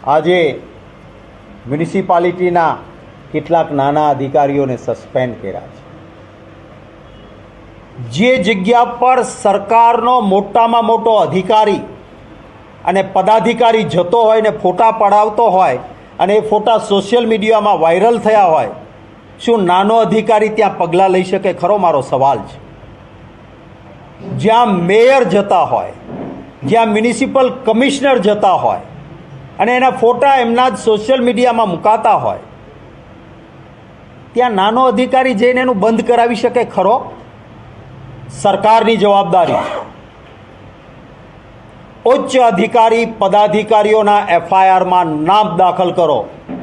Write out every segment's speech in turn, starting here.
આજે મ્યુનિસિપાલિટીના કેટલાક નાના અધિકારીઓને સસ્પેન્ડ કર્યા છે। જે જગ્યા પર સરકારનો મોટામાં મોટો અધિકારી અને પદાધિકારી જતો હોય ને ફોટા પડાવતો હોય અને એ ફોટા સોશિયલ મીડિયામાં વાયરલ થયા હોય, શું નાનો અધિકારી ત્યાં પગલાં લઈ શકે ખરો? મારો સવાલ છે। જ્યાં મેયર જતા હોય, જ્યાં મ્યુનિસિપલ કમિશનર જતા હોય અને એના ફોટા એમના જ સોશિયલ મીડિયામાં મુકાતા હોય, ત્યાં નાનો અધિકારી જઈને એનું બંધ કરાવી શકે ખરો? સરકારની જવાબદારી છે। ઉચ્ચ અધિકારી પદાધિકારીઓના એફઆઈઆરમાં નામ દાખલ કરો,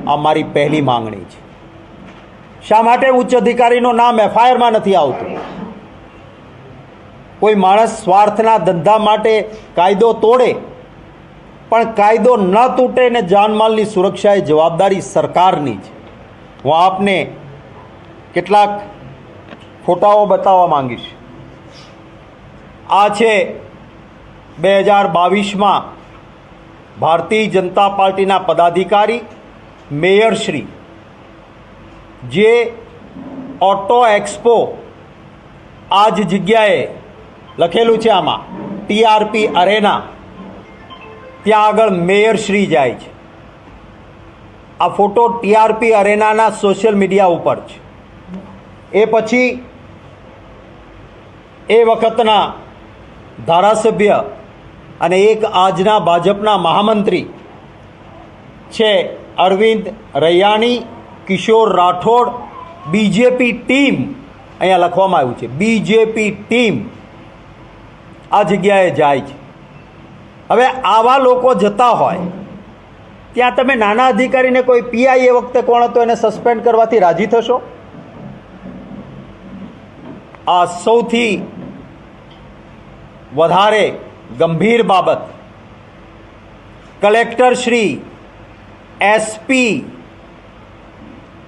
આ મારી પહેલી માંગણી છે। શા માટે ઉચ્ચ અધિકારીનું નામ એફઆઈઆરમાં નથી આવતું? કોઈ માણસ સ્વાર્થના ધંધા માટે કાયદો તોડે, પણ કાયદો ન તૂટે ને જાનમાલની સુરક્ષા એ જવાબદારી સરકારની છે। હું આપને કેટલાક ફોટાઓ બતાવવા માંગીશ। આ છે 2022માં ભારતીય જનતા પાર્ટીના પદાધિકારી મેયરશ્રી, જે ઓટો એક્સપો આ જ જગ્યાએ લખેલું છે આમાં ટીઆરપી અરેના, ત્યાં આગળ મેયરશ્રી જાય છે। આ ફોટો ટીઆરપી અરેનાના સોશિયલ મીડિયા ઉપર છે। એ પછી એ વખતના ધારાસભ્ય અને એક આજના ભાજપના મહામંત્રી છે અરવિંદ રૈયાણી, કિશોર રાઠોડ, બીજેપી ટીમ, અહીંયા લખવામાં આવ્યું છે બીજેપી ટીમ આ જગ્યાએ જાય છે। હવે આવા લોકો જતા હોય ત્યાં તમે નાના અધિકારીને, કોઈ પીઆઈ એ વખતે કોણ હતો એને સસ્પેન્ડ કરવાથી રાજી થશો? આ સૌથી વધારે ગંભીર બાબત collector Shri, SP,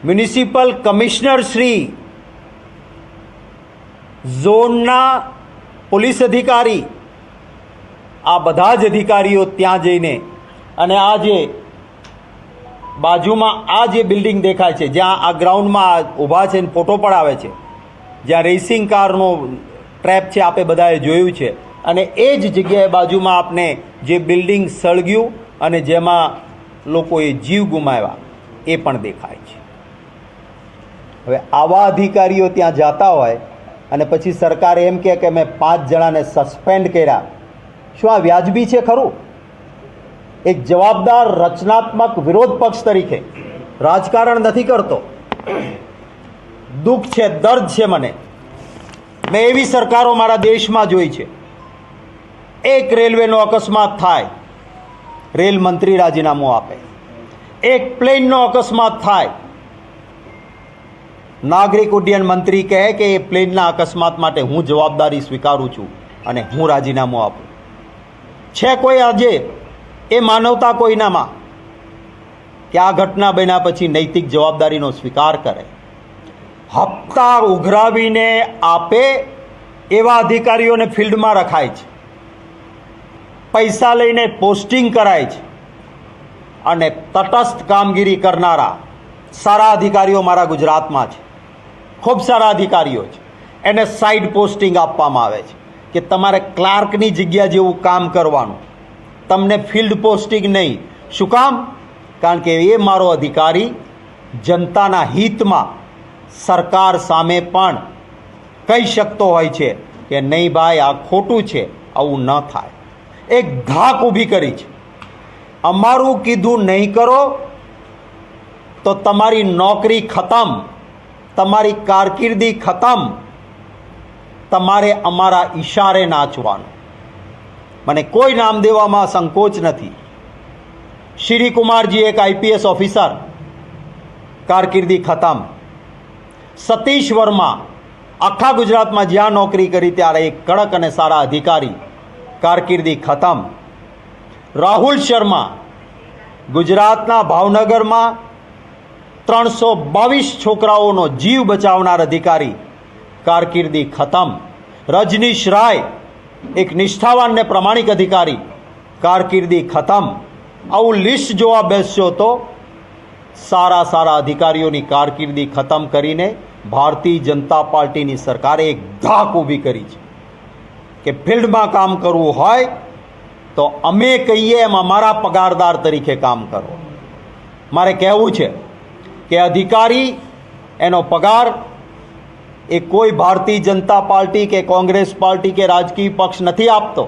municipal commissioner Shri, ઝોનના પોલીસ અધિકારી, આ બધા જ અધિકારીઓ ત્યાં જઈને અને આ જે બાજુમાં આ જે બિલ્ડિંગ દેખાય છે, જ્યાં આ ગ્રાઉન્ડમાં ઊભા છે ને ફોટો પડાવે છે, જ્યાં રેસિંગ કારનો ટ્રેપ છે, આપે બધાએ જોયું છે, અને એ જ જગ્યાએ બાજુમાં આપને જે બિલ્ડિંગ સળગ્યું અને જેમાં લોકોએ જીવ ગુમાવ્યા એ પણ દેખાય છે। હવે આવા અધિકારીઓ ત્યાં જતા હોય અને પછી સરકારે એમ કહે કે મેં 5 જણાને સસ્પેન્ડ કર્યા, શું આ વ્યાજબી છે ખરું? એક જવાબદાર રચનાત્મક વિરોધ પક્ષ તરીકે રાજકારણ નથી કરતો, દુઃખ છે, દર્દ છે મને। મેં એવી સરકારો મારા દેશમાં જોઈ છે, એક રેલવેનો અકસ્માત થાય, રેલ મંત્રી રાજીનામું આપે, એક પ્લેનનો અકસ્માત થાય, નાગરિક ઉડ્ડયન મંત્રી કહે કે એ પ્લેનના અકસ્માત માટે હું જવાબદારી સ્વીકારું છું અને હું રાજીનામું આપું। છે કોઈ આજે એ માનવતા કોઈનામાં કે આ ઘટના બન્યા પછી નૈતિક જવાબદારીનો સ્વીકાર કરે? હપ્તા ઉઘરાવીને આપે એવા અધિકારીઓને ફિલ્ડમાં રખાય છે, પૈસા લઈને પોસ્ટિંગ કરાય છે, અને તટસ્થ કામગીરી કરનારા સારા અધિકારીઓ મારા ગુજરાતમાં છે, ખૂબ સારા અધિકારીઓ છે, એને સાઇડ પોસ્ટિંગ આપવામાં આવે છે કે તમારે ક્લાર્કની જગ્યા જેવું કામ કરવાનું, તમને ફિલ્ડ પોસ્ટિંગ નહીં। શું કામ? કારણ કે એ મારો અધિકારી જનતાના હિતમાં સરકાર સામે પણ કહી શકતો હોય છે કે નહીં ભાઈ આ ખોટું છે, આવું ન થાય। એક ધાક ઊભી કરી છે, અમારું કીધું નહીં કરો તો તમારી નોકરી ખતમ, તમારી કારકિર્દી ખતમ, તમારે અમારા ઈશારે નાચવાનું। મને કોઈ નામ દેવામાં સંકોચ નથી। શ્રી કુમારજી એક આઈપીએસ ઓફિસર, કારકિર્દી ખતમ। સતીશ વર્મા આખા ગુજરાતમાં જ્યાં નોકરી કરી ત્યારે એક કડક અને સારા અધિકારી, કારકિર્દી ખતમ। રાહુલ શર્મા ગુજરાતના ભાવનગરમાં 322 છોકરાઓનો જીવ બચાવનાર અધિકારી, કારકિર્દી ખતમ। રજનીશ રાય એક નિષ્ઠાવાન ને પ્રમાણિક અધિકારી, કારકિર્દી ખતમ। આવું લિસ્ટ જોવા બેસશો તો સારા સારા અધિકારીઓની કારકિર્દી ખતમ કરીને ભારતીય જનતા પાર્ટીની સરકારે એક ધાક ઊભી કરી છે કે ફિલ્ડમાં કામ કરવું હોય તો અમે કહીએ એમ અમારા પગારદાર તરીકે કામ કરો. મારે કહેવું છે કે અધિકારી એનો પગાર એ કોઈ ભારતીય જનતા પાર્ટી કે કોંગ્રેસ પાર્ટી કે રાજકીય પક્ષ નથી આપતો.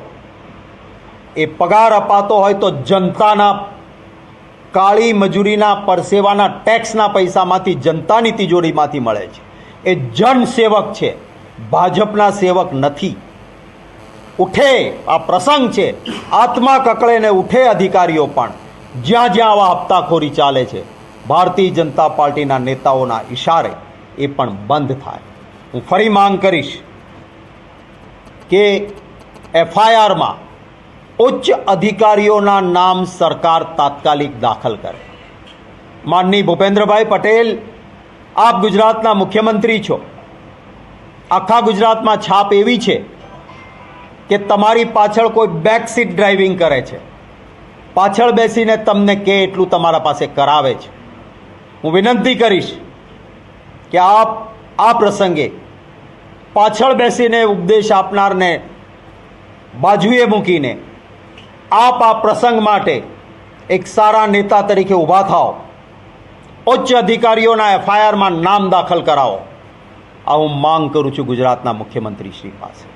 એ પગાર અપાતો હોય તો જનતાના કાળી મજૂરીના પરસેવાના ટેક્સના પૈસામાંથી, જનતાની તિજોરીમાંથી મળે છે. એ જનસેવક છે, ભાજપના સેવક નથી. ઉઠે, આ પ્રસંગ છે, આત્મા કકળે ને ઉઠે અધિકારીઓ પણ. જ્યાં જ્યાં આવા હપ્તાખોરી ચાલે છે, ભારતીય જનતા પાર્ટીના નેતાઓના ઇશારે એ પણ બંધ થાય. હું ફરી માંગ કરીશ કે એફઆઈઆરમાં ઉચ્ચ અધિકારીઓના નામ સરકાર તાત્કાલિક દાખલ કરે. માનનીય ભૂપેન્દ્રભાઈ પટેલ, આપ ગુજરાતના મુખ્યમંત્રી છો. આખા ગુજરાતમાં છાપ એવી છે કે તમારી પાછળ કોઈ બેક સીટ ડ્રાઇવિંગ કરે છે, પાછળ બેસીને તમને કે એટલું તમારા પાસે કરાવે છે. હું વિનંતી કરીશ કે આપ આ પ્રસંગે પાછળ બેસીને ઉપદેશ આપનારને બાજુએ મૂકીને આપ આ પ્રસંગ માટે એક સારા નેતા તરીકે ઊભા થાઓ. ઉચ્ચ અધિકારીઓના એફઆઈઆરમાં નામ દાખલ કરાવો. આ હું માંગ કરું છું ગુજરાતના મુખ્યમંત્રી શ્રી પાસે.